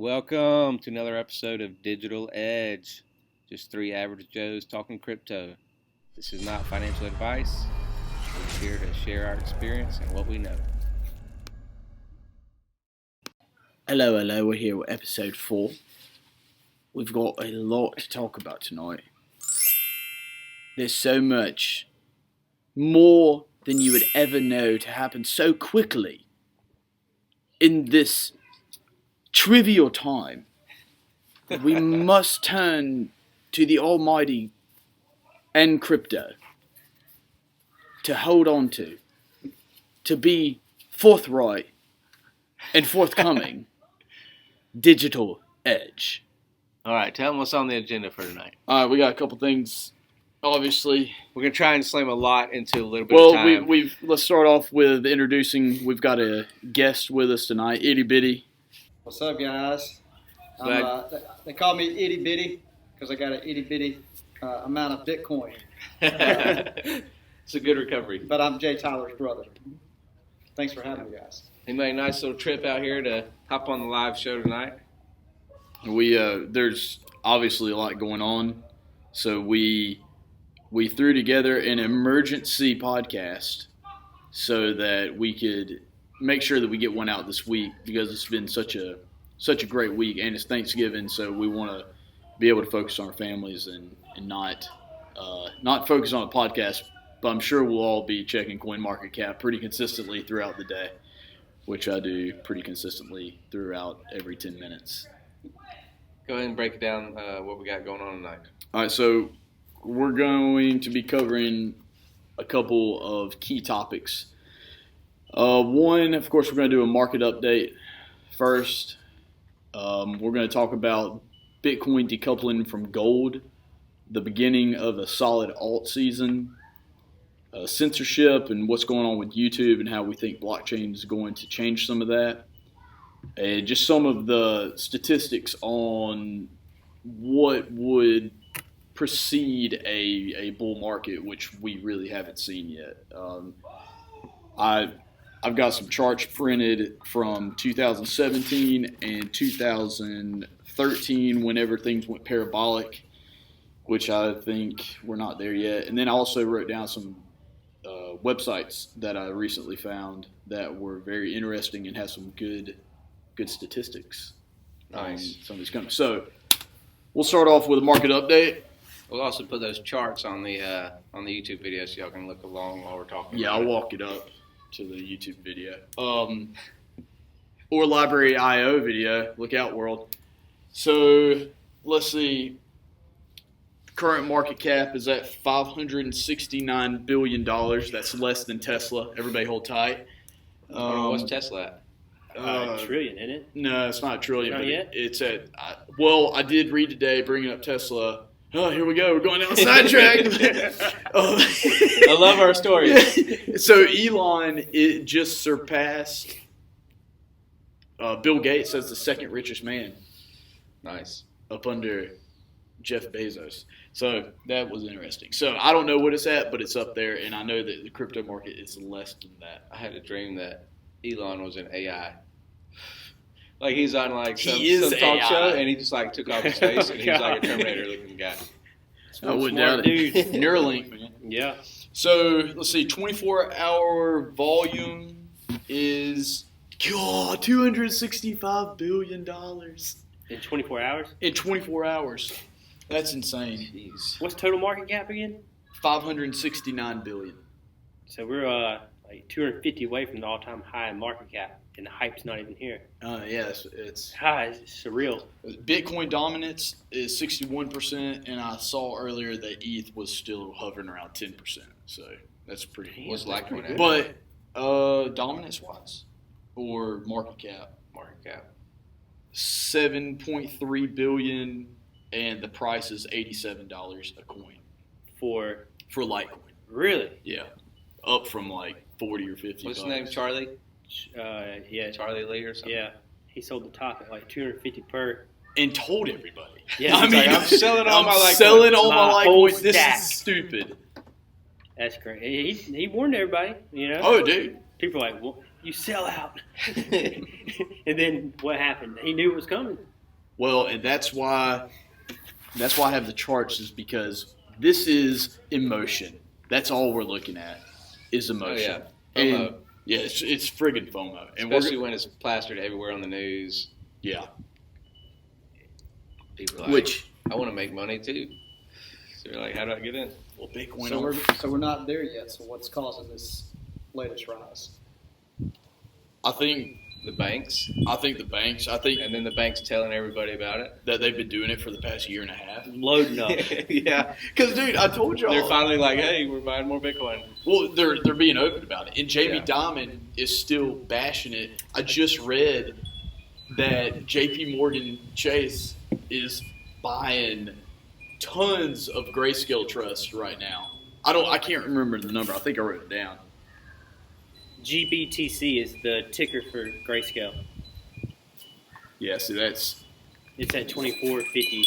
Welcome to another episode of Digital Edge. Just three average Joes talking crypto. This is not financial advice. We're here to share our experience and what we know. Hello, we're here with episode 4. We've got a lot to talk about tonight. There's so much more than you would ever know to happen so quickly in this trivial time. We must turn to the almighty and crypto to hold on to be forthright and forthcoming. Digital Edge. All right, tell them what's on the agenda for tonight. All right, we got a couple things. Obviously, we're gonna try and slam a lot into a little bit of time. Let's start off with introducing. We've got a guest with us tonight, Itty Bitty. What's up, guys? They call me Itty Bitty because I got an itty bitty amount of Bitcoin. It's a good recovery. But I'm Jay Tyler's brother. Thanks for having me, guys. He made a nice little trip out here to hop on the live show tonight. There's obviously a lot going on, so we threw together an emergency podcast so that we could make sure that we get one out this week because it's been such a great week and it's Thanksgiving, so we want to be able to focus on our families and not focus on a podcast. But I'm sure we'll all be checking CoinMarketCap pretty consistently throughout the day, which I do pretty consistently throughout every 10 minutes. Go ahead and break down what we got going on tonight. All right, so we're going to be covering a couple of key topics. One, of course, we're going to do a market update first. We're going to talk about Bitcoin decoupling from gold, the beginning of a solid alt season, censorship and what's going on with YouTube and how we think blockchain is going to change some of that. And just some of the statistics on what would precede a bull market, which we really haven't seen yet. I've got some charts printed from 2017 and 2013 whenever things went parabolic, which I think we're not there yet. And then I also wrote down some websites that I recently found that were very interesting and have some good statistics. Nice. Some of these companies. So we'll start off with a market update. We'll also put those charts on the YouTube video so y'all can look along while we're talking. Yeah, I'll walk it up to the YouTube video. Or Library.io video. Look out, world. So let's see. Current market cap is at $569 billion. That's less than Tesla. Everybody hold tight. What's Tesla at? A trillion, isn't it? No, it's not a trillion. Not yet? It's at. I did read today, bringing up Tesla. Oh, here we go. We're going down a sidetrack. I love our stories. So Elon, it just surpassed Bill Gates as the second richest man. Nice. Up under Jeff Bezos. So that was interesting. So I don't know what it's at, but it's up there, and I know that the crypto market is less than that. I had a dream that Elon was an AI. Like he's on like some talk show, and he just like took off his face, and he's like a Terminator looking guy. I wouldn't doubt it. Neuralink, man. Yeah. So let's see, 24-hour volume is $265 billion In 24 hours? in 24 hours. That's insane. Jeez. What's total market cap again? $569 billion. So we're like 250 away from the all-time high in market cap, and the hype's not even here. Yes, it's It's surreal. Bitcoin dominance is 61%, and I saw earlier that ETH was still hovering around 10%. So that's pretty. What's Litecoin at? But dominance-wise, or market cap, Market cap. 7.3 billion, and the price is $87 a coin For Litecoin. really? Yeah, up from like 40 or 50. What's his name? Charlie? Yeah. Charlie Lee or something? Yeah. He sold the top at like 250 per. And told everybody. Yeah, I he's mean, like, I'm selling all my Litecoin. selling all My my whole Litecoin. This stack. is stupid. That's great. He warned everybody, you know? Oh, dude. People are like, well, you sell out. And then what happened? He knew it was coming. Well, and that's why I have the charts, is because this is emotion. That's all we're looking at is emotion. Oh, yeah. FOMO. And yeah, it's friggin' FOMO. And especially when it's plastered everywhere on the news. Yeah. People are like, Which I want to make money too. So you're like, how do I get in? well, Bitcoin. So we're not there yet. So what's causing this latest rise? I think The banks. the banks. I think And then the banks telling everybody about it. that they've been doing it for the past year and a half. Loading up. Yeah. Because, dude, I told y'all. They're finally like, hey, we're buying more Bitcoin. Well, they're being open about it. And Jamie Yeah. Dimon is still bashing it. I just read that JP Morgan Chase is buying tons of Grayscale trusts right now. I can't remember the number. I think I wrote it down. GBTC is the ticker for Grayscale. Yeah, see, that's It's at 24.50.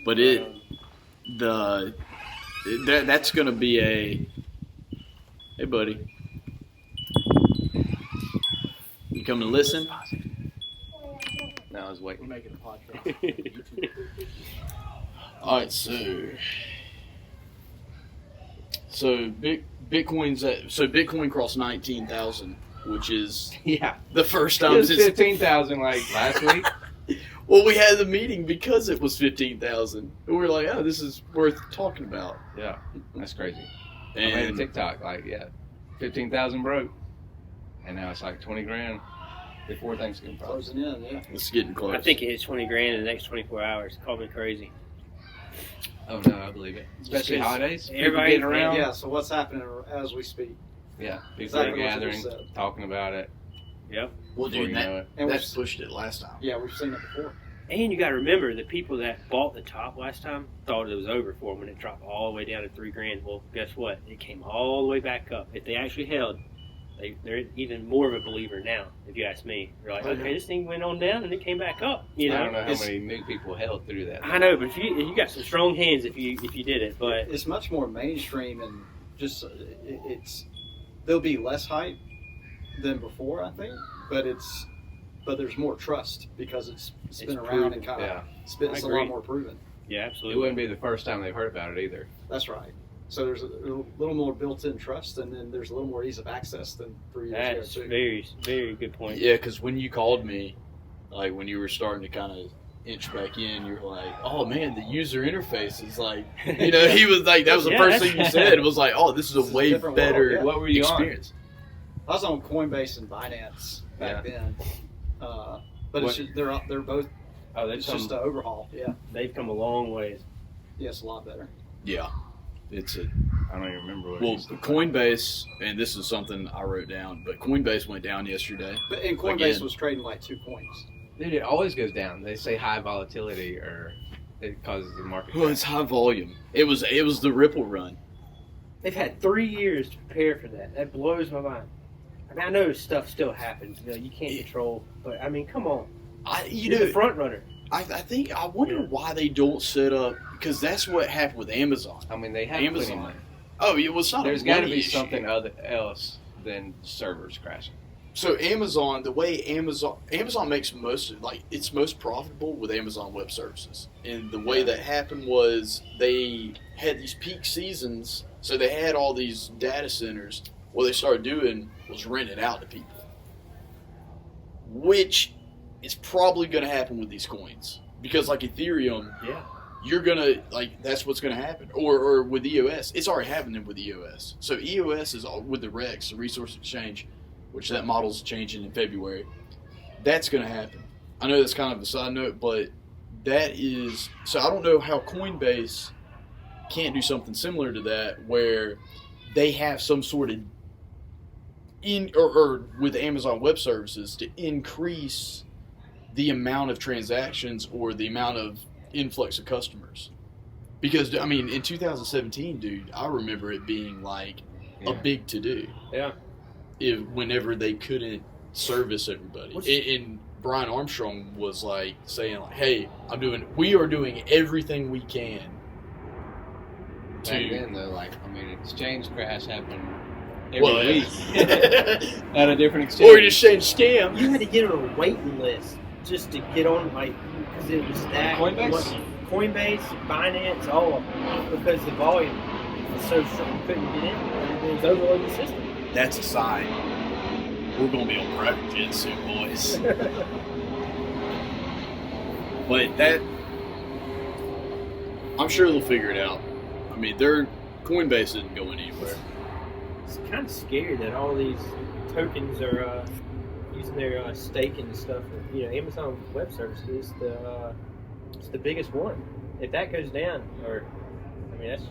but that's going to be a hey, buddy. You come to listen? No, I was waiting. We're making a podcast. All right, so Bitcoin crossed 19,000, which is Yeah. the first It time was since 15,000 like last week. well, we had the meeting because it was 15,000, and we were like, oh, this is worth talking about. Yeah. That's crazy. I made a And TikTok like, 15,000 broke. And now it's like 20 grand before Thanksgiving. Probably. Closing in, yeah. it's getting close. I think it hits 20 grand in the next 24 hours. Call me crazy. Oh, no, I believe it. Especially Because holidays. People everybody- getting around. Yeah, so what's happening as we speak? Yeah. People Exactly are what you gathering, just said. talking about it. Yep. well, Before dude, you know it. And that pushed it last time. Yeah, we've seen it before. And you got to remember, the people that bought the top last time thought it was over for them when it dropped all the way down to 3 grand. Well, guess what? It came all the way back up. If they actually held, they're even more of a believer now, if you ask me. They're like, Oh, yeah. okay, this thing went on down and it came back up. You I know, don't know how It's- many new people held through that. I know, but if you got some strong hands if you did it. But It's much more mainstream and just there'll be less hype than before, I think, but there's more trust because it's been around proven. and kind Yeah. of I it's a agree. lot more proven. yeah, It absolutely. wouldn't be the first time they've heard about it either. That's right. So there's a little more built-in trust, and then there's a little more ease of access than 3 years That's ago too. very, very good point. Yeah, because when you called me, like when you were starting to kind of inch back in, you were like, "Oh man, the user interface is like," you know, he was like, that was the Yeah, first that's- thing you said. It was like, "Oh, this is This is a a way different better world, yeah. What were you experience." I was on Coinbase and Binance back then, but it's just, they're both. Oh, they've It's come, just an overhaul. Yeah, They've come a long ways. yeah, it's a lot better. Yeah, it's a I don't even remember what it well, used to be. Coinbase, and this is something I wrote down, but Coinbase went down yesterday. And Coinbase Again. was trading like 2 coins. Dude, it always goes down. They say high volatility or it causes the market. Well, it's high volume. It was the Ripple run. They've had 3 years to prepare for that. That blows my mind. I mean, I know stuff still happens. You know, you can't control, but I mean, come on. You You're know, the front runner. I wonder Yeah. why they don't set up, because that's what happened with Amazon. I mean, they have Amazon. plenty of money. Oh, it was not. There's got to be something else than servers crashing. So Amazon, the way Amazon makes it's most profitable with Amazon Web Services, and the way that happened was they had these peak seasons, so they had all these data centers. What they started doing was rent it out to people, which is probably going to happen with these coins because, like Ethereum, Yeah. you're gonna that's what's gonna happen, or with EOS, it's already happening with EOS. So EOS is all, with the REX, the Resource Exchange, which that model's changing in February. That's gonna happen. I know that's kind of a side note, but that is so. I don't know how Coinbase can't do something similar to that, where they have some sort of or with Amazon Web Services to increase the amount of transactions or the amount of influx of customers. Because, I mean, in 2017, dude, I remember it being like a big to-do. Yeah. Whenever they couldn't service everybody. And Brian Armstrong was like saying, like, hey, we are doing everything we can Back then, though, like, I mean, exchange crash happened every week yeah. at a different exchange. Or you just change scam. You had to get on a waiting list just to get on, like, because it was that. Coinbase, Binance, all of them. Because the volume was so strong, you couldn't get in. It was overloading the system. That's a sign. We're going to be on private jet soon, boys. But that, I'm sure they'll figure it out. I mean, Coinbase isn't going anywhere. It's kind of scary that all these tokens are using their staking and stuff. You know, Amazon Web Services is it's the biggest one. If that goes down, that's.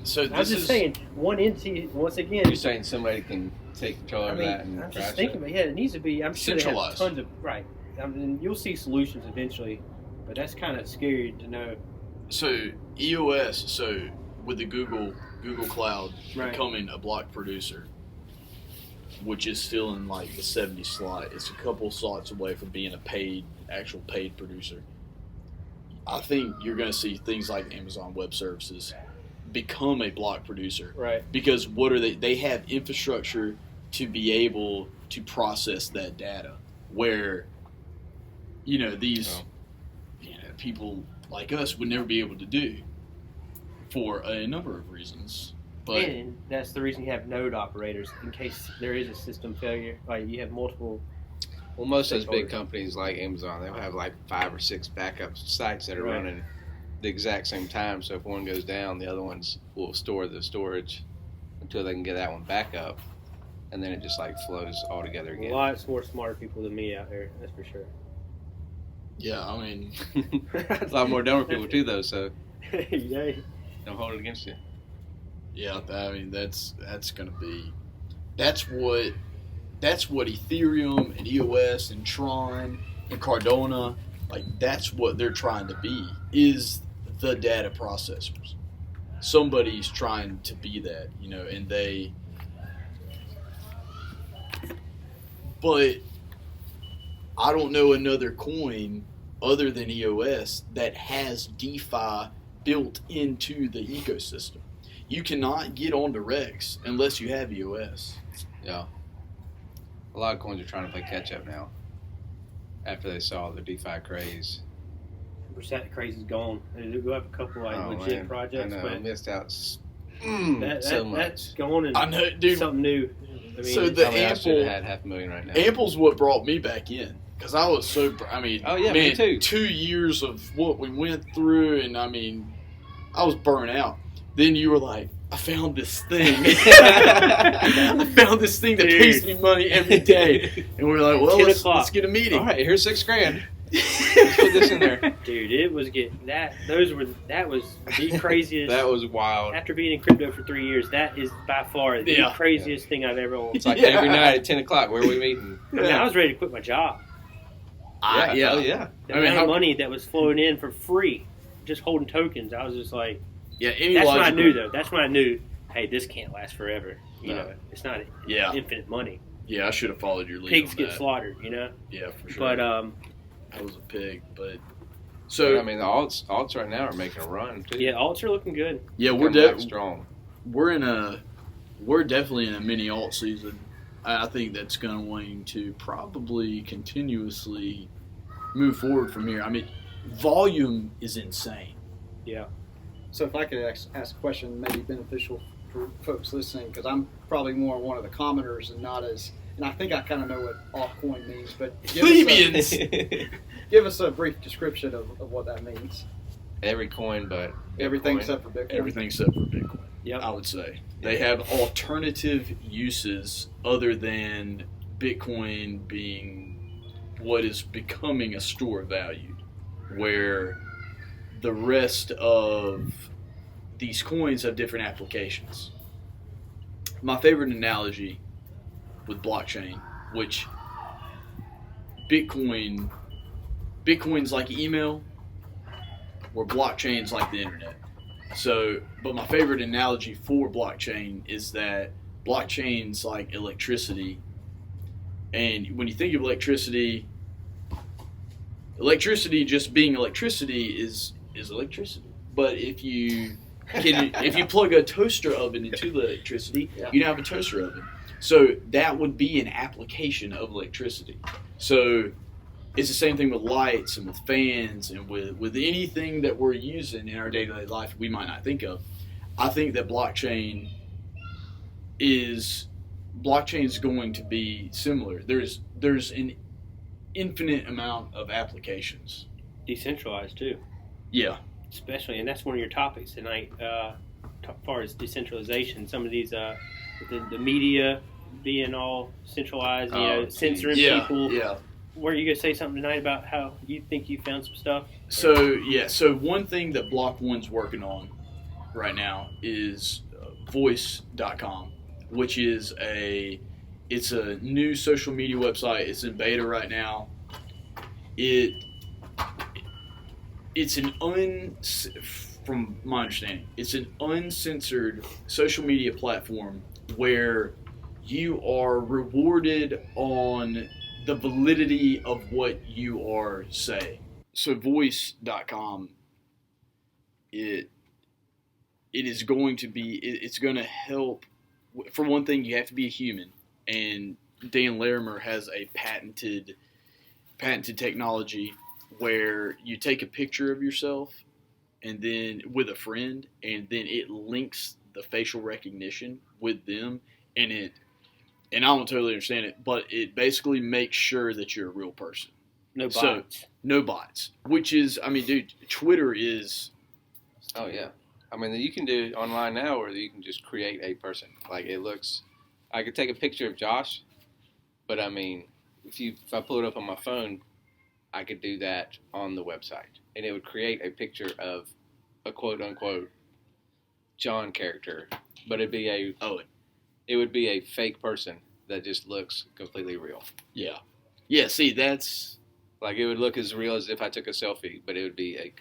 So I was just saying, one entity once again. You're saying somebody can take control of that and I'm crash just thinking, it? yeah, it needs to be. I'm sure they have Centralized. tons of right. I mean, you'll see solutions eventually, but that's kind of scary to know. So EOS, with the Google Cloud Right. becoming a block producer, which is still in like the 70 slot, it's a couple slots away from being actual paid producer. I think you're going to see things like Amazon Web Services become a block producer. Right. Because what are they? They have infrastructure to be able to process that data where, these people like us would never be able to do for a number of reasons. But And that's the reason you have node operators in case there is a system failure. Like you have multiple. Well, most of those big stakeholders. companies like Amazon, they'll have like 5 or 6 backup sites that are Right. running the exact same time. So if one goes down, the other ones will store the storage until they can get that one back up, and then it just like flows all together again. Lots more smarter people than me out there. That's for sure. yeah, I mean, A lot more dumber people too, though. So Yeah. don't hold it against you. yeah, I mean that's going to be that's what Ethereum and EOS and Tron and Cardano, like that's what they're trying to be, is the data processors. Somebody's trying to be that, and but I don't know another coin other than EOS that has DeFi built into the ecosystem. You cannot get onto Rex unless you have EOS. Yeah. A lot of coins are trying to play catch up now after they saw the DeFi craze. Percent craze is gone. And we'll have a couple legit man. projects, I know. but I missed out so much. that's gone and I know, dude. something new. I mean, So it's- the I mean, I should Ample- have had $500,000 right now. Ample's what brought me back in. Because I was so, Oh, yeah, me too. 2 years of what we went through, and I was burnt out. Then you were like, I found this thing. I found this thing that pays me money every day. And we're like, well, 10 let's o'clock. get a meeting. All right, here's $6,000. Let's put this in there. dude, it was getting that. That was the craziest. That was wild. After being in crypto for 3 years, that is by far the Yeah. craziest thing I've ever owned. It's like Yeah. every night at 10 o'clock, where are we meeting? I mean, I was ready to quit my job. Yeah. Oh, yeah. The I mean, amount how- of money that was flowing in for free, just holding tokens. I was just like, Yeah, any that's when I logical- knew though. That's when I knew, hey, this can't last forever. You No. know, it's not Yeah, infinite money. yeah, I should have followed your lead Pigs on get that. slaughtered. You know, Yeah, for sure. but I was a pig, but... But, So, I mean, the alts right now are making a run, too. yeah, alts are looking good. yeah, we're Coming back definitely... strong. We're definitely in a mini alt season. I think that's going to probably continuously move forward from here. I mean, volume is insane. Yeah. So if I could ask a question, maybe beneficial for folks listening, because I'm probably more one of the commoners and not as, and I think I kind of know what altcoin means, but Plebeians! give us a brief description of what that means. Every coin, but Everything Bitcoin. except for Bitcoin. Everything except for Bitcoin, Yep. I would say. They have alternative uses other than Bitcoin being what is becoming a store of value, where the rest of these coins have different applications. My favorite analogy with blockchain, which Bitcoin's like email, where blockchain's like the internet. So, but my favorite analogy for blockchain is that blockchain's like electricity. And when you think of electricity just being electricity is electricity. But if you if you plug a toaster oven into the electricity, Yeah. you now have a toaster oven. So that would be an application of electricity. So it's the same thing with lights and with fans and with anything that we're using in our day-to-day life we might not think of. I think that blockchain is going to be similar. There's an infinite amount of applications. Decentralized too, Yeah. especially, and that's one of your topics tonight. As far as decentralization, some of these the media being all centralized, censoring people. Yeah. Were you gonna say something tonight about how you think you found some stuff? So one thing that Block One's working on right now is voice.com, which is it's a new social media website. It's in beta right now. From my understanding, it's an uncensored social media platform where you are rewarded on the validity of what you are saying. So voice.com, it is going to be, it's going to help. For one thing, you have to be a human, and Dan Larimer has a patented technology where you take a picture of yourself and then with a friend, and then it links the facial recognition with them, and I don't totally understand it, but it basically makes sure that you're a real person. No bots. So, no bots. Which is, I mean, dude, Twitter is... Oh, yeah. I mean, you can do it online now, or you can just create a person. Like, it looks... I could take a picture of Josh, but, I mean, if I pull it up on my phone, I could do that on the website. And it would create a picture of a quote-unquote John character. But it would be a fake person that just looks completely real. Yeah. Yeah, see, that's... Like, it would look as real as if I took a selfie, but it would be a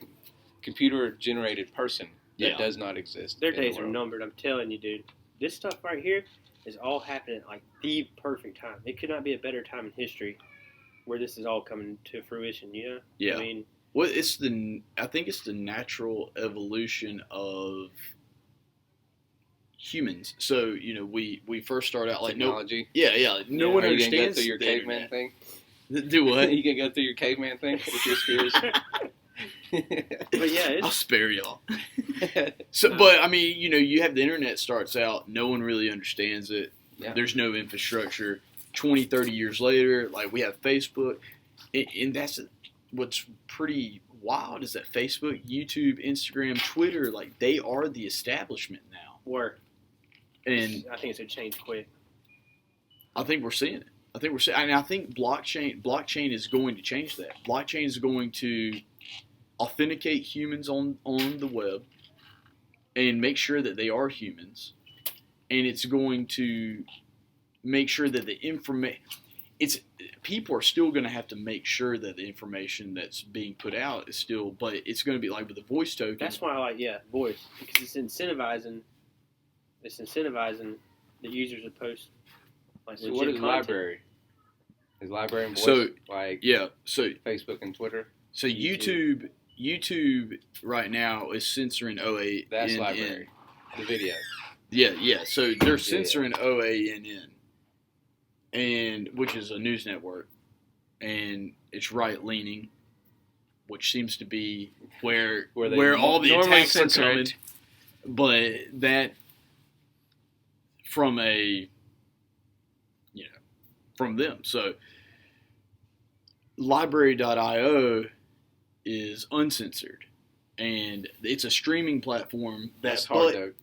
computer-generated person that does not exist. Their days are numbered, I'm telling you, dude. This stuff right here is all happening at, like, the perfect time. It could not be a better time in history where this is all coming to fruition, you know? Yeah. I mean... Well, I think it's the natural evolution of humans. So, we first start out like technology. No one understands. You can go through your caveman thing. Do what? You can go through your caveman thing with your spears. But yeah, I'll spare y'all. So, but I mean, you have the internet starts out. No one really understands it. Yeah. There's no infrastructure. 20, 30 years later, like we have Facebook, and that's what's pretty wild is that Facebook, YouTube, Instagram, Twitter, like they are the establishment now. And I think it's a change quick. I think we're seeing it. And I think blockchain is going to change that. Blockchain is going to authenticate humans on the web and make sure that they are humans. And it's going to make sure that the information... People are still going to have to make sure that the information that's being put out is still... But it's going to be like with the voice token. That's why I like, voice. Because it's incentivizing the users to post. Like, so what is content. library? Is library and voice so Facebook and Twitter? So YouTube right now is censoring OANN. That's library. The video. Yeah. So they're censoring OANN, and which is a news network, and it's right leaning, which seems to be where all the attacks are coming. But that from them. So library.io is uncensored, and it's a streaming platform. That's hard though.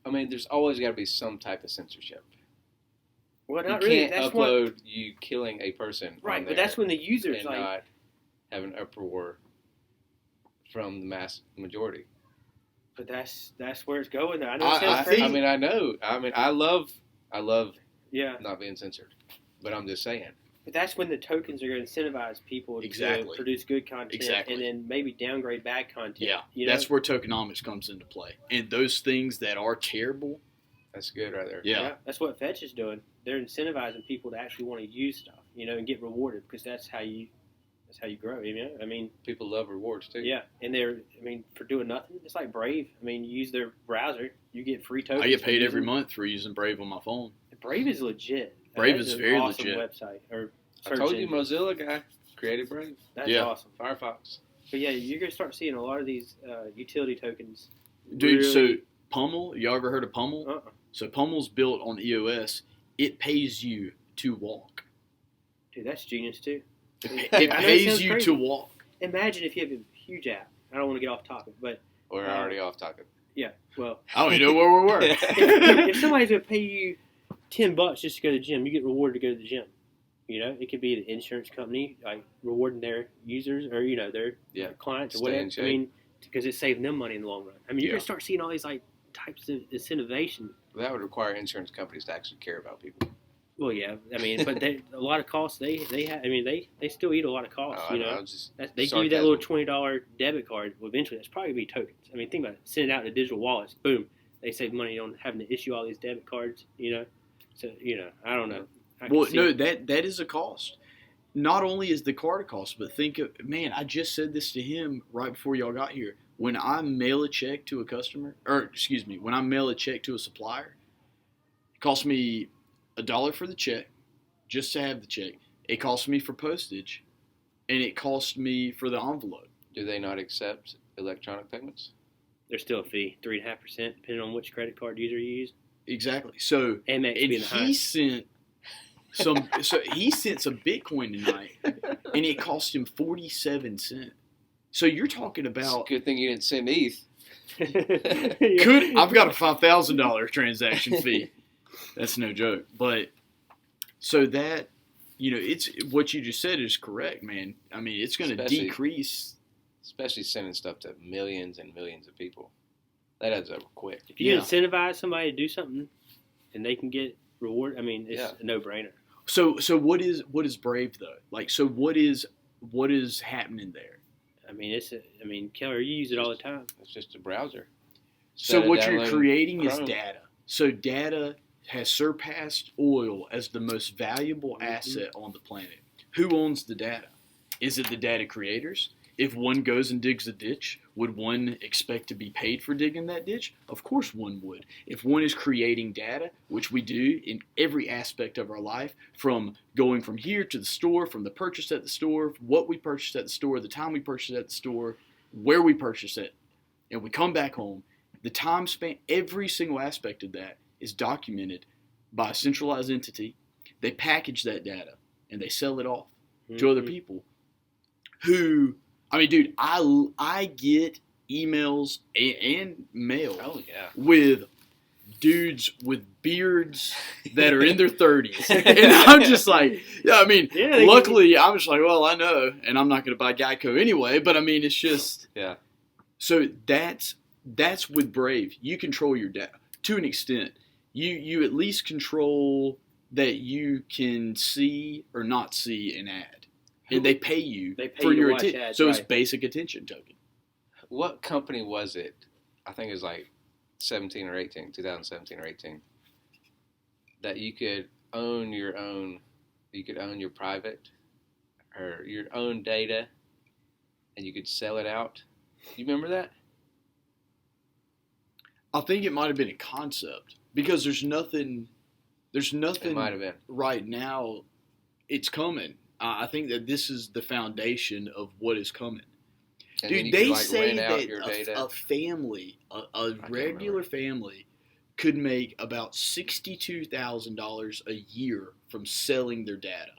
I mean, there's always got to be some type of censorship. Well, you not can't really. That's upload you killing a person, right? But that's when the users and not have an uproar from the mass majority. But that's where it's going. I know. I love not being censored, but I'm just saying. But that's when the tokens are going to incentivize people to produce good content and then maybe downgrade bad content. Yeah, that's where tokenomics comes into play. And those things that are terrible. That's good right there. Yeah. That's what Fetch is doing. They're incentivizing people to actually want to use stuff, and get rewarded because that's how you That's how you grow. I mean, People love rewards too. yeah, and for doing nothing, it's like Brave. I mean, you use their browser, you get free tokens. I get paid for every using- month for using Brave on my phone. Brave is legit. Brave That's is an very awesome legit. Website or I search told you, engine. Mozilla guy created Brave. That's Yeah. awesome. Firefox. But yeah, you're gonna start seeing a lot of these utility tokens. Dude, so really- Pummel, y'all ever heard of Pummel? Uh-uh. So Pummel's built on EOS. It pays you to walk. Dude, that's genius too. It I know it pays sounds you crazy. to walk. Imagine if you have a huge app. I don't want to get off topic, but We're already off topic. yeah, well, I don't even know where we were. if somebody's gonna pay you $10 just to go to the gym, you get rewarded to go to the gym. It could be the insurance company like rewarding their users or their Yeah. clients or Stay in whatever. shape. Because it's saving them money in the long run. You're Yeah. gonna start seeing all these like types of incentivation. That would require insurance companies to actually care about people. Well, yeah, but a lot of costs they have. They still eat a lot of costs. I know, I was just They give you that little sarcasm. $20 debit card. Well, eventually, that's probably be tokens. Think about it. Send it out to digital wallets. Boom. They save money on having to issue all these debit cards. So I don't know. I can Well, see no, it. that is a cost. Not only is the card a cost, but think of, man, I just said this to him right before y'all got here. When I mail a check to a customer, when I mail a check to a supplier, it costs me $1 for the check, just to have the check. It costs me for postage, and it costs me for the envelope. Do they not accept electronic payments? There's still a fee, 3.5%, depending on which credit card user you use. Exactly. So, Amex and being the he highest. sent he sent some Bitcoin tonight, and it cost him 47 cents. So you're talking It's a about good thing you didn't send ETH. I've got a $5,000 transaction fee. That's no joke. But so that it's what you just said is correct, man. It's going to Especially- decrease. Especially sending stuff to millions and millions of people. That adds up quick. If you Yeah. incentivize somebody to do something, and they can get reward, it's Yeah. a no-brainer. So what is Brave though? Like, so what is happening there? Keller, you use it all the time. It's just a browser. So Instead of what you're downloading creating is Chrome. data. So data has surpassed oil as the most valuable Mm-hmm. asset on the planet. Who owns the data? Is it the data creators? If one goes and digs a ditch, would one expect to be paid for digging that ditch? Of course one would. If one is creating data, which we do in every aspect of our life, from going from here to the store, from the purchase at the store, what we purchased at the store, the time we purchased at the store, where we purchased it, and we come back home, the time span, every single aspect of that is documented by a centralized entity. They package that data and they sell it off to other people who, dude, I get emails and mail Oh, yeah. with dudes with beards that are in their 30s. And I'm just like, luckily, I'm just like, well, I know, and I'm not going to buy Geico anyway, but it's just. Yeah. So that's with Brave. You control your data to an extent. You at least control that you can see or not see an ad. And they pay you They pay for you to your watch attention. ads, So it's right. basic attention token. What company was it? I think it was like 2017 or 18, that you could own your own, your private or your own data and you could sell it out. You remember that? I think it might have been a concept because there's nothing It might have been. right now. It's coming. I think that this is the foundation of what is coming. And then Dude, you they could, say rent out your that data. a family, a regular family, could make about $62,000 a year from selling their data.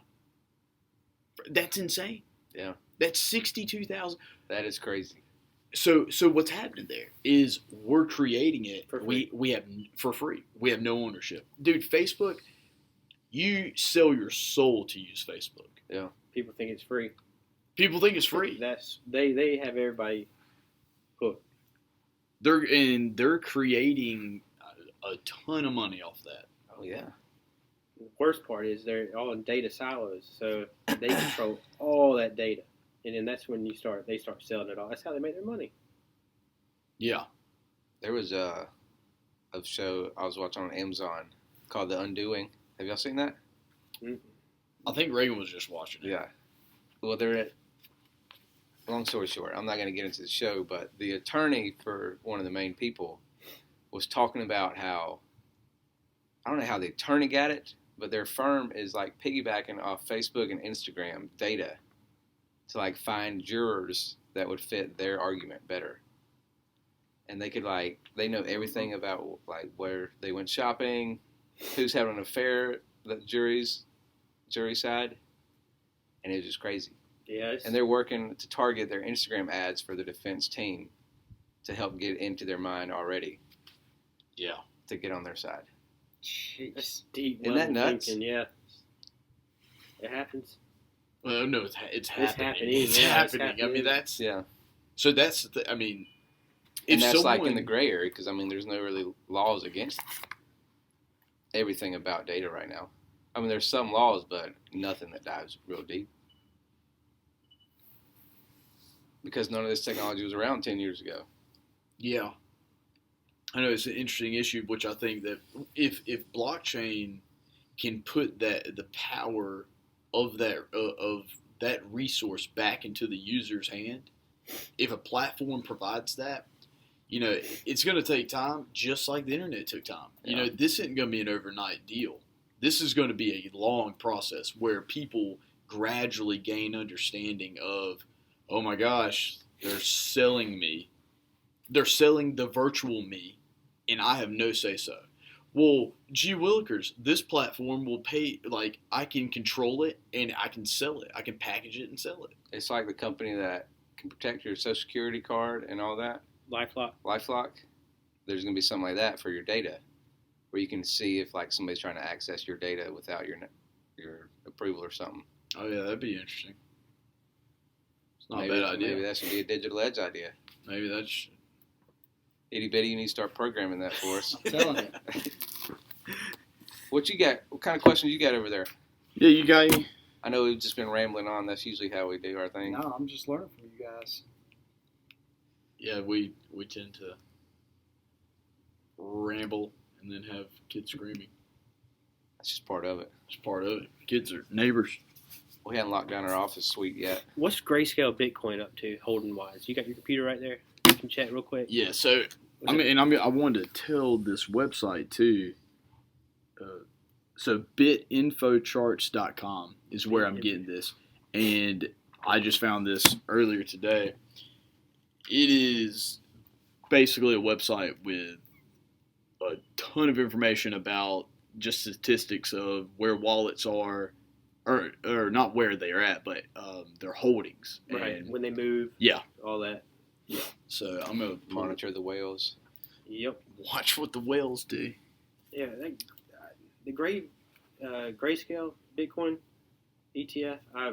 That's insane. Yeah. That's $62,000. That is crazy. So what's happening there is we're creating it. For free. We have for free. We have no ownership. Dude, Facebook, you sell your soul to use Facebook. People think it's free. People think it's free. They have everybody hooked. They're creating a ton of money off that. Oh, yeah. The worst part is they're all in data silos, so they control all that data, and then that's when they start selling it all. That's how they make their money. Yeah. There was a show I was watching on Amazon called The Undoing. Have y'all seen that? I think Reagan was just watching it. Yeah. Well, they're long story short, I'm not going to get into the show, but the attorney for one of the main people was talking about how, I don't know how the attorney got it, but their firm is like piggybacking off Facebook and Instagram data to like find jurors that would fit their argument better. And they could like, they know everything about like where they went shopping, who's having an affair, the jury side, and it was just crazy. Yes. And they're working to target their Instagram ads for the defense team to help get into their mind already. Yeah. To get on their side. That's deep. Isn't that nuts? Thinking, yeah. It happens. Well, no, it's happening. It's happening. I mean, that's yeah. So that's I mean, and that's like in the gray area because I mean, there's no really laws against everything about data right now. I mean, there's some laws, but nothing that dives real deep because none of this technology was around 10 years ago. Yeah. I know it's an interesting issue, which I think that if blockchain can put the power of that resource back into the user's hand, if a platform provides that, you know, it's going to take time, just like the internet took time. Yeah. You know, this isn't going to be an overnight deal. This is going to be a long process where people gradually gain understanding of, oh my gosh, they're selling me. They're selling the virtual me, and I have no say-so. Well, gee willikers, this platform will pay, like, I can control it, and I can sell it. I can package it and sell it. It's like the company that can protect your Social Security card and all that. LifeLock. There's going to be something like that for your data, where you can see if, like, somebody's trying to access your data without your approval or something. Oh, yeah, that'd be interesting. It's not Maybe, a bad idea. Maybe that should be a digital edge idea. Maybe that's... Itty bitty, you need to start programming that for us. I'm telling you. What you got? What kind of questions you got over there? Yeah, you got... I know we've just been rambling on. That's usually how we do our thing. No, I'm just learning from you guys. Yeah, we tend to ramble and then have kids screaming. That's just part of it. It's part of it. Kids are neighbors. We haven't locked down our office suite yet. What's Grayscale Bitcoin up to, holding wise? You got your computer right there? You can check real quick. Yeah, so I wanted to tell this website too. So bitinfocharts.com is where I'm getting this, and I just found this earlier today. It is basically a website with a ton of information about just statistics of where wallets are, or not where they are at, but their holdings. Right, And, when they move. Yeah. All that. Yeah. So I'm going to Monitor the whales. Yep. watch what the whales do. Yeah, the Grayscale Bitcoin ETF, I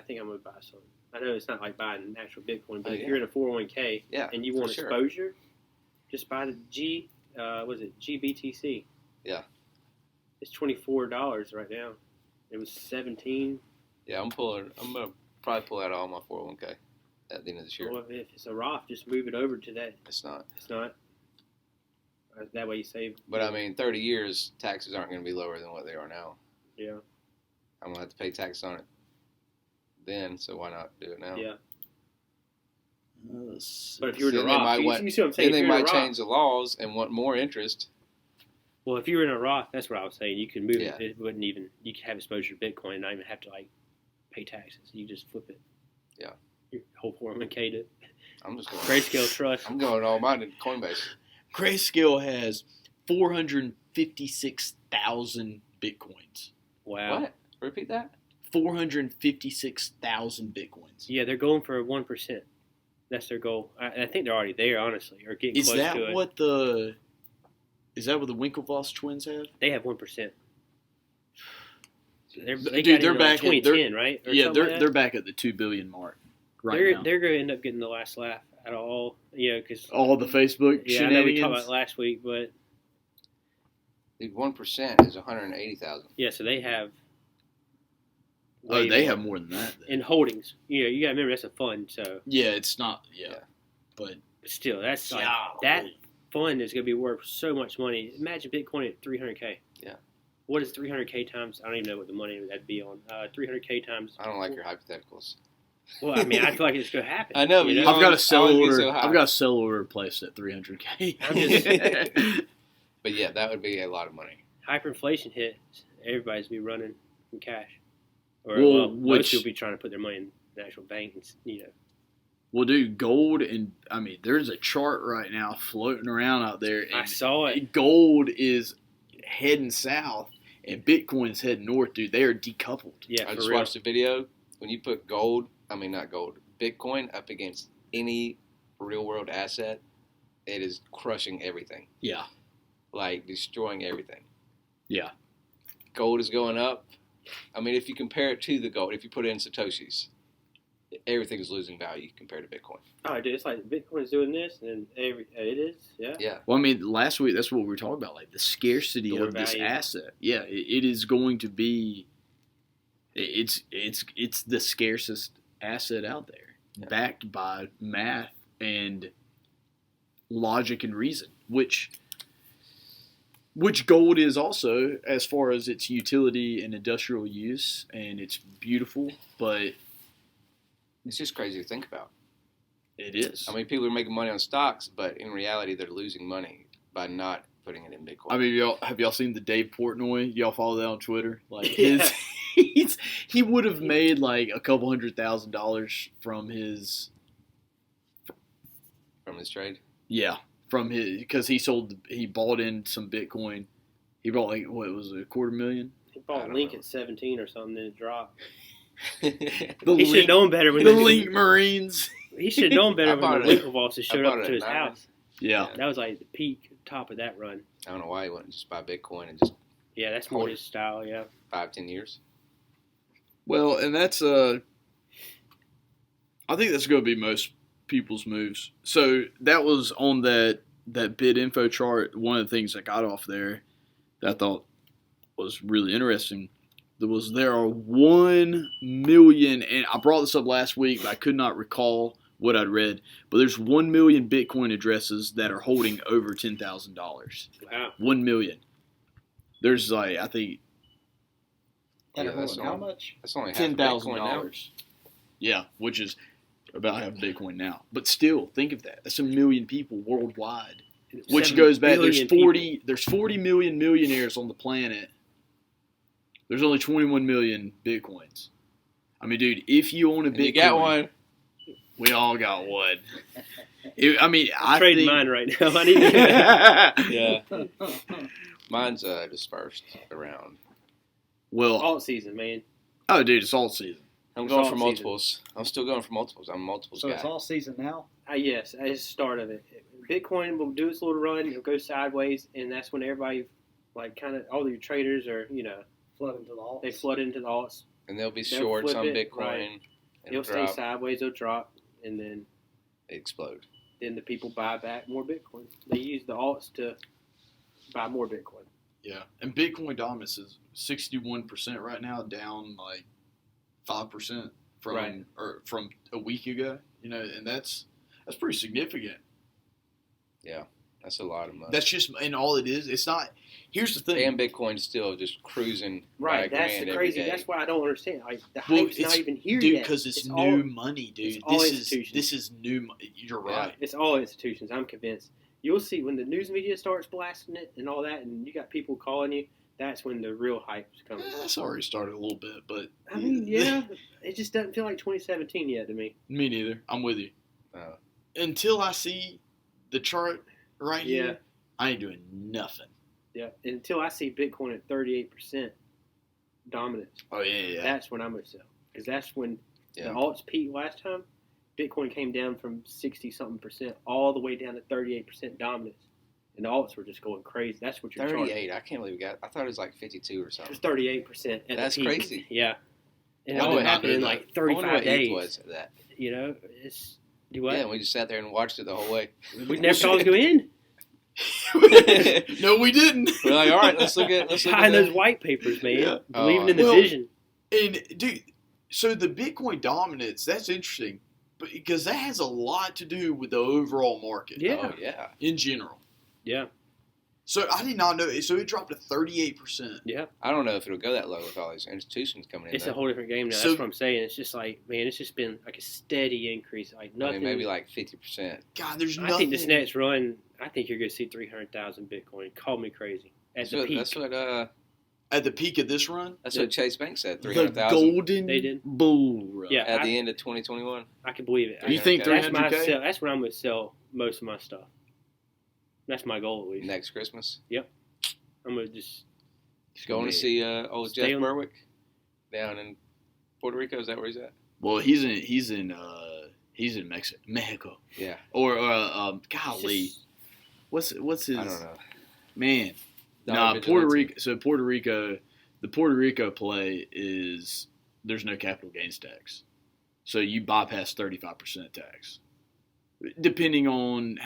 think I'm going to buy some. I know it's not like buying an actual Bitcoin, but if you're in a 401k and you want exposure, just buy the GBTC. Yeah. It's $24 right now. It was $17. Yeah, I'm gonna probably pull out all my 401k at the end of this year. Well, if it's a Roth, just move it over to that. It's not. It's not. That way you save. But I mean, 30 years, taxes aren't going to be lower than what they are now. Yeah. I'm going to have to pay tax on it then, so why not do it now? Yeah. But But if you were in a Then Roth, you see what I'm saying? Then they If you're in a might Roth- change the laws and want more interest. Well, if you were in a Roth, that's what I was saying. You could move Yeah. it. It wouldn't even. You could have exposure to Bitcoin and not even have to pay taxes. You just flip it. Yeah. Your whole 401k to I'm just going. Grayscale Trust. I'm going all mine into Coinbase. Grayscale has 456,000 Bitcoins. Wow. What? Repeat that? 456,000 Bitcoins. Yeah, they're going for 1%. That's their goal. I think they're already there, honestly, or getting Is close that to it. what the Winklevoss twins have? They have 1%. They Dude, got they're in back. 2010, right? Or Yeah, something like they're that. back at the 2 billion mark right now. They're going to end up getting the last laugh at all. Yeah, because All the Facebook I know we shenanigans. talked about it last week, but Dude, 1% is 180,000. yeah, so they have. Oh, way they more. have more than that. Then. In holdings. You got to remember that's a fund, so. Yeah, it's not. Yeah, but Still, that's like, yeah, that fund is going to be worth so much money. Imagine Bitcoin at 300K. Yeah. What is 300K times? I don't even know what the money that'd be on. 300K times. I don't like your hypotheticals. Well, I mean, I feel like it's going to happen. I know, but you you know? I've got a sell always get order. so high. I've got a sell order placed at $300K. I'm just- But yeah, that would be a lot of money. Hyperinflation hits, everybody's be running from cash. Or, Well, most which- people be trying to put their money in the actual bank. And, you know. Well, dude, gold and I mean, there's a chart right now floating around out there. And I saw it. Gold is heading south, and Bitcoin's heading north, dude. They are decoupled. Yeah, I for just real. watched a video. When you put not gold, Bitcoin up against any real world asset, it is crushing everything. Yeah. Like destroying everything. Yeah. Gold is going up. I mean, if you compare it to the gold, if you put it in Satoshis, everything is losing value compared to Bitcoin. Oh, dude, it's like Bitcoin's doing this, and it is, yeah. Yeah. Well, I mean, last week that's what we were talking about, like the scarcity Store of this value. asset. Yeah, it is going to be. It's the scarcest asset out there, Yeah. backed by math and logic and reason, which gold is also as far as its utility and industrial use, and it's beautiful, but It's just crazy to think about. it is. I mean, people are making money on stocks, but in reality, they're losing money by not putting it in Bitcoin. I mean, have y'all seen the Dave Portnoy? Y'all follow that on Twitter? Like Yeah. he would have made like a couple $100,000 from his from this trade. because he bought in some Bitcoin. He bought like what was it, $250,000? He I bought don't Link know. at 17 or something, then it dropped. The He should have known better when the Link Marines. He should have known I better when bought the it- Winklevoss showed I bought up it to at his 9. house. Yeah. That was like the peak top of that run. I don't know why he wouldn't just buy Bitcoin in just Yeah, that's more his style. Yeah. 5-10 years. Well, and that's I think that's going to be most people's moves. So that was on that bid info chart. One of the things I got off there that I thought was really interesting there are 1 million, and I brought this up last week, but I could not recall what I'd read. But there's 1 million Bitcoin addresses that are holding over $10,000. Wow. 1 million. There's like I think And Yeah, that's how all. much? That's only half $10,000. Bitcoin now. Yeah, which is about half Bitcoin now. But still, think of that. That's 1 million people worldwide. Which 7 goes back. There's billion 40. people. There's 40 million millionaires on the planet. There's only 21 million Bitcoins. I mean, dude, if you own a And Bitcoin, you got one. we all got one. I'm I trading think, mine right now. I need to Yeah. Mine's dispersed around. well, alt season, man. oh, dude, it's all season. I'm It's going all for season. multiples. I'm still going for multiples. I'm a multiples So guy. it's all season now. Yes, at the start of it. Bitcoin will do its little run. It'll go sideways, and that's when everybody, like, kind of all your traders are, Flood into the alts. they flood into the alts. And there'll be They'll shorts flip on it, Bitcoin. right. It'll It'll stay drop. sideways. It'll drop, and then Explode. the people buy back more Bitcoin. They use the alts to buy more Bitcoin. Yeah, and Bitcoin dominance is 61% right now, down like 5% from Right. from a week ago. And that's pretty significant. That's a lot of money. That's just, and all it is. It's not. Here's the thing. And Bitcoin's still just cruising. by a Right, that's grand the every crazy. day. That's why I don't understand. Like the Well, hype's not it's- even here dude, yet. because it's new all- money, dude. all This institutions. is new. You're Yeah. right. It's all institutions. I'm convinced. You'll see when the news media starts blasting it and all that, and you got people calling you. That's when the real hype's coming. It's already started a little bit, but I mean, yeah, it just doesn't feel like 2017 yet to me. me neither. I'm with you. Uh, Until I see the chart right Yeah. here, I ain't doing nothing. Yeah, until I see Bitcoin at 38% dominance, Oh yeah. that's when I'm gonna sell. Because that's when Yeah. the alts peaked last time. Bitcoin came down from 60-something% all the way down to 38% dominance, and the alts were just going crazy. That's what you're charging. 38. I can't believe we got. I thought it was like 52 or It something. was 38% at That's the peak. crazy. Yeah, and it I all did not happened know in that. like I wonder 35 what days. ETH was at that. It's do what? Yeah, and we just sat there and watched it the whole way. We never saw it go in. No, we didn't. We're like, all right, let's look at Behind those that. white papers, man. Yeah. Believing in the Well, vision. And dude, so the Bitcoin dominance, that's interesting, but because that has a lot to do with the overall market. Yeah. Oh yeah. In general. Yeah. So I did not know. So it dropped to 38%. Yeah, I don't know if it'll go that low with all these institutions coming in. it's though. a whole different game now. So- That's what I'm saying. It's just like, man, it's just been like a steady increase. Like I nothing. mean, maybe like 50%. God, there's I nothing. think this next run, I think you're going to see 300,000 Bitcoin. Call me crazy. At the peak. That's what At the peak of this run, Chase Bank said. the 300,000 golden They did. bull run. Yeah. at the end of 2021. I can believe it. You think Okay. That's my 300K? sell. That's when I'm going to sell most of my stuff. That's my goal at least. Next Christmas, I'm going to just going to see old Stay Jeff on- Berwick down in Puerto Rico. Is that where he's at? Well, he's in Mexico. Yeah, Or it's golly, just- what's his I don't know. man? Dollar Puerto vigilante. Rico. So Puerto Rico, the Puerto Rico play is there's no capital gains tax, so you bypass 35% tax, depending on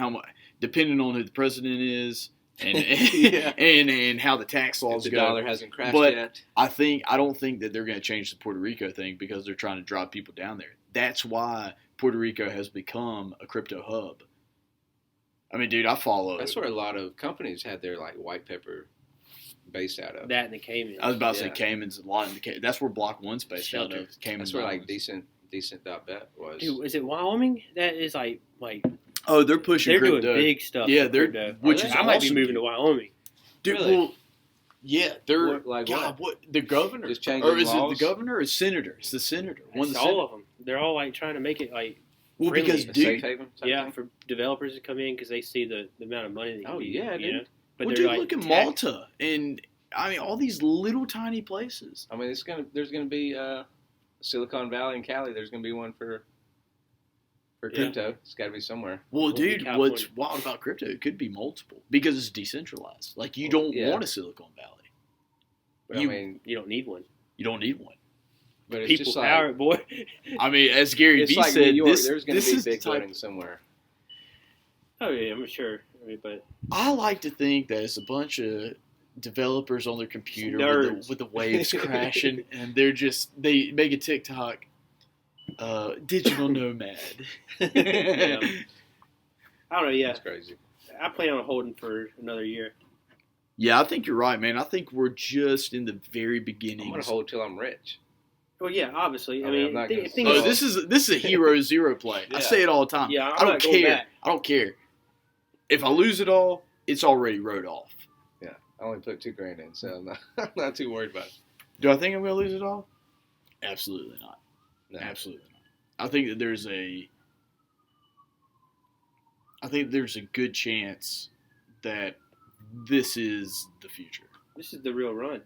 depending on who the president is, and Yeah. and how the tax If laws the go. dollar hasn't crashed But- yet. I don't think that they're going to change the Puerto Rico thing because they're trying to drive people down there. That's why Puerto Rico has become a crypto hub. I mean, dude, I follow. That's where a lot of companies had their like white pepper based out of. that and the Cayman. I was about to say Yeah. Caymans a lot. That's where Block One's based out Shelter. of. Cayman That's where like Islands. decent.bet was. Dude, is it Wyoming? That is like Oh, they're pushing they're crypto. doing big stuff. Yeah, with they're crypto. which Are is they? I might awesome, be moving dude. to Wyoming. Dude, Really? well, yeah, they're What- like God. What the governor? Just changing Or is laws? it the governor or senator? It's the senator. One of It's the all of them. They're all like trying to make it like Well, friendly. because A safe dude, haven. type yeah thing? for developers to come in because they see the amount of money. That Oh, you yeah, you dude. know? But well, they're dude, like look at tax- Malta and I mean all these little tiny places. I mean, there's gonna be Silicon Valley and Cali. There's gonna be one for Yeah. crypto. It's got to be somewhere. Well, Well, in dude, California. what's wild about crypto? It could be multiple because it's decentralized. Like you don't Yeah. want a Silicon Valley. But You- I mean, You don't need one. You don't need one. but it's People just power like it, boy. I mean, as Gary it's Vee like said, New York. this There's gonna this be is the big type. buildings somewhere. Oh yeah, I'm sure. I mean, but I like to think that it's a bunch of developers on their computer Nerds. with the waves crashing, and they make a TikTok, digital nomad. Yeah. I don't know. Yeah, That's crazy. I plan on holding for another year. Yeah, I think you're right, man. I think we're just in the very I'm beginnings. gonna hold till I'm rich. Well, yeah, obviously. I I mean, mean, I'm not the gonna thing say- Oh, is, this is a hero zero play. I Yeah. say it all the time. Yeah, I'm I don't not going care. back. I don't care. If I lose it all, it's already wrote off. I only put $2,000 in, so I'm not too worried about it. Do I think I'm going to lose it all? Absolutely not. No. Absolutely not. I think that there's a good chance that this is the future. this is the real run.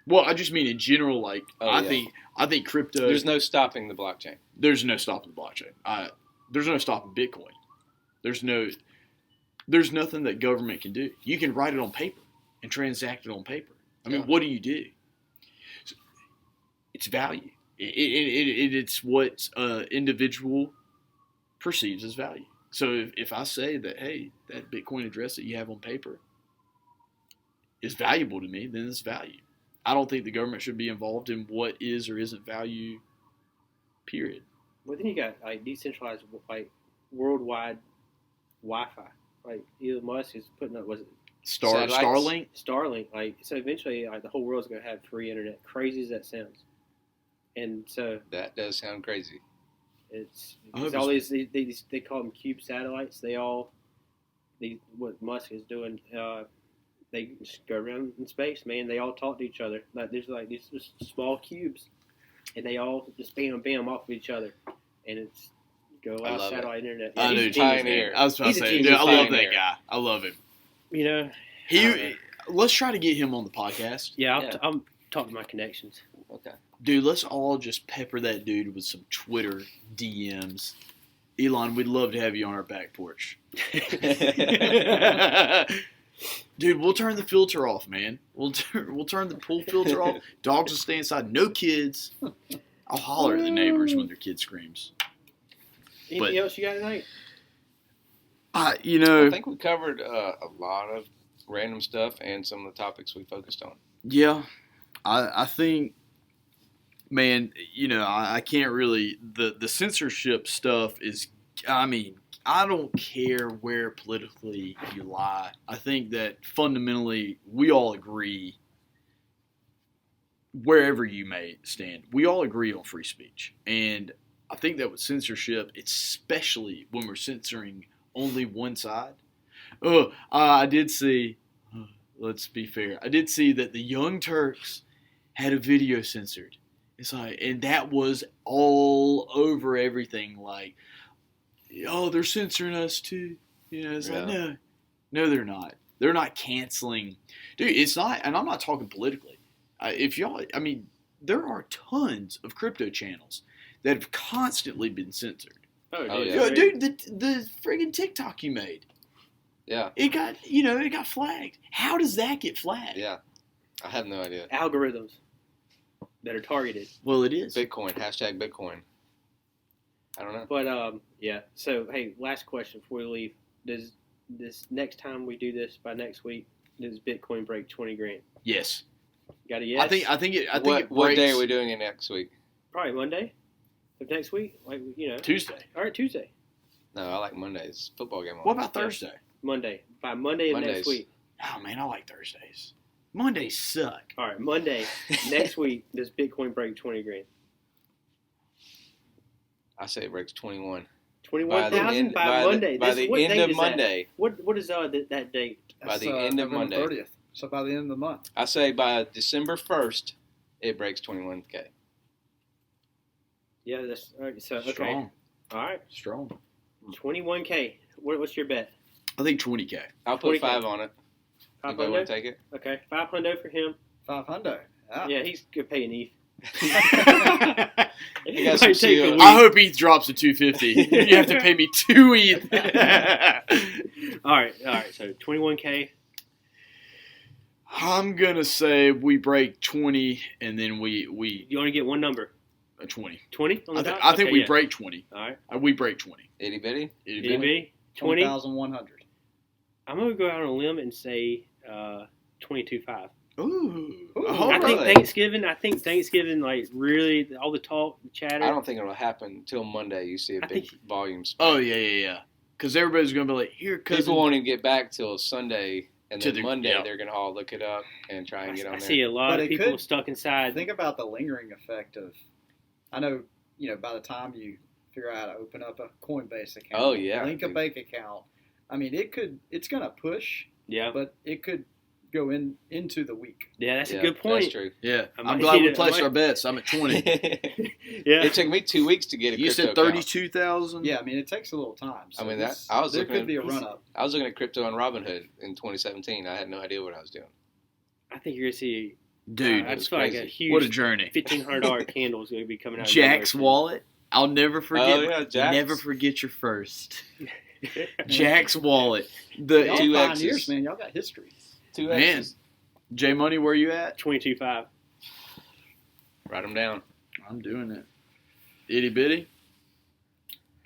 Well, I just mean in general. Like Oh, I yeah. think crypto. There's no stopping the blockchain. There's no stopping the blockchain. There's no stopping Bitcoin. There's nothing that government can do. You can write it on paper and transact it on paper. I mean, Yeah. what do you do? It's value. It's what individual perceives as value. So if I say that, hey, that Bitcoin address that you have on paper is valuable to me, then it's value. I don't think the government should be involved in what is or isn't value, period. Well, then you got like decentralized, like worldwide Wi-Fi. Like Elon Musk is putting up, was it Satellites. Starlink. Starlink? Like so, eventually, like the whole world's gonna have free internet. Crazy as that sounds, and so That does sound crazy. it's I hope all these they call them cube satellites. What Musk is doing. They just go around in space, man. They all talk to each other. Like there's like these just small cubes, and they all just bam off of each other, and it's go I out love satellite internet. I he's know a Genius, genius, pioneer. man. I was about to He's a say, genius dude, I love pioneer. that guy. I love him. You know, He, let's try to get him on the podcast, yeah. Yeah. I'm talking to my connections. Okay. dude. Let's all just pepper that dude with some Twitter DMs. Elon, we'd love to have you on our back porch. Dude, we'll turn the filter off, man. We'll turn the pool filter off. Dogs will stay inside. No kids. I'll holler at the neighbors when their kid screams. Anything else you got tonight? I think we covered a lot of random stuff and some of the topics we focused on. Yeah, I think, man, I can't really the censorship stuff is. I mean, I don't care where politically you lie. I think that fundamentally we all agree, wherever you may stand, we all agree on free speech. And I think that with censorship, especially when we're censoring only one side. I did see, let's be fair, I did see that the Young Turks had a video censored. It's like, and that was all over everything. Like, oh, they're censoring us too. You know, it's like, no, they're not. They're not canceling. Dude, it's not, and I'm not talking politically. There are tons of crypto channels that have constantly been censored. Oh yeah. Dude, the friggin' TikTok you made. Yeah. It got flagged. How does that get flagged? Yeah. I have no idea. Algorithms that are targeted. Well, it is. Bitcoin. Hashtag Bitcoin. I don't know. But, yeah. So, hey, last question before we leave. Does this next time we do this by next week, does Bitcoin break 20 grand? Yes. Got a yes? I think it What day breaks are we doing it next week? Probably Monday of next week. Like, Tuesday. All right, Tuesday. No, I like Mondays. Football game on. What about Thursday? Monday. By Monday of next week. Oh, man, I like Thursdays. Mondays suck. All right, Monday next week, does Bitcoin break 20 grand? I say it breaks 21. 21,000 by Monday. By the end of Monday. What is that date? By the end of Monday. 30th. So by the end of the month. I say by December 1st, it breaks 21K. Yeah, that's all right. So okay. Strong. All right, Strong. 21K. What's your bet? I think 20K. I'll put 20K. 5 on it. Anybody want to take it? Okay, 500 for him. 500. Yeah, he's good paying Eve. You got some CO. I hope ETH drops to 250. You have to pay me 2 ETH. All right. So 21K. I'm gonna say we break 20, and then we You only get one number. 20. 20 on the dot? I think Okay, we yeah. break 20. All right. We break 20. Itty bitty? Itty bitty. Maybe 20. 20,100. I'm gonna go out on a limb and say 22.5. Ooh. Oh, I really? think Thanksgiving, like really all the talk, the chatter. I don't think it'll happen until Monday. You see a big volume spike. Oh, yeah. Because everybody's going to be like, here, cousin. People won't even get back till Sunday, and then Monday yeah. they're going to all look it up and try and get on I there. see a lot But of it people could- stuck inside. Think about the lingering effect of, I know, by the time you figure out how to open up a Coinbase account, Oh, yeah. link a bank account, I mean, it's going to push, Yeah. but it could go into the week. Yeah, that's a good point. That's true. Yeah. I I'm might glad hit we it. placed I might- our bets. I'm at 20. Yeah. It took me 2 weeks to get a You crypto said 32,000? Yeah, I mean, it takes a little time. So I mean, this- I was there looking could at- be a run up. I was looking at crypto on Robinhood in 2017. I had no idea what I was doing. I think you're gonna see. Dude, I it's just feel like a crazy. huge what a journey. $1,500 candle is gonna be coming out. of Jack's nowhere. wallet. I'll never forget. Oh, yeah, Jack's. Never forget your first. Jack's wallet. The Y'all Two pioneers, X's. man. Y'all got history. 2 Man. X's. J Money, where you at? 22.5. Write them down. I'm doing it. Itty bitty.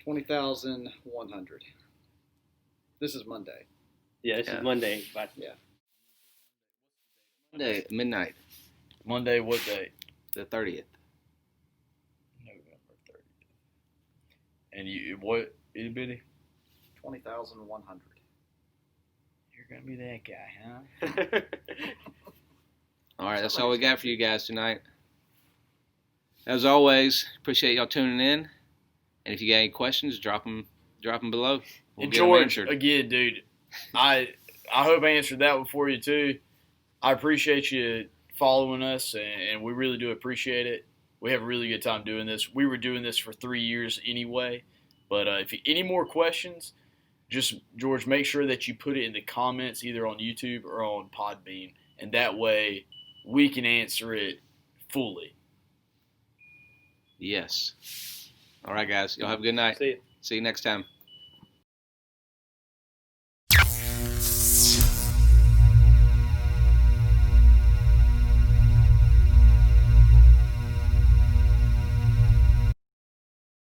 20,100. This is Monday. Yeah, this Yeah. is Monday. But Monday, midnight, Monday, what day? the 30th. November 30th. And you what? Itty bitty. 20,100. You're gonna be that guy, huh? All right, that's all we got for you guys tonight. As always, appreciate y'all tuning in. And if you got any questions, drop them below. We'll And get 'em George, answered. again, dude, I hope I answered that one for you too. I appreciate you following us, and we really do appreciate it. We have a really good time doing this. We were doing this for 3 years anyway, but if you any more questions, just George, make sure that you put it in the comments either on YouTube or on Podbean, and that way we can answer it fully. Yes. All right, guys. Y'all have a good night. see you. See you next time.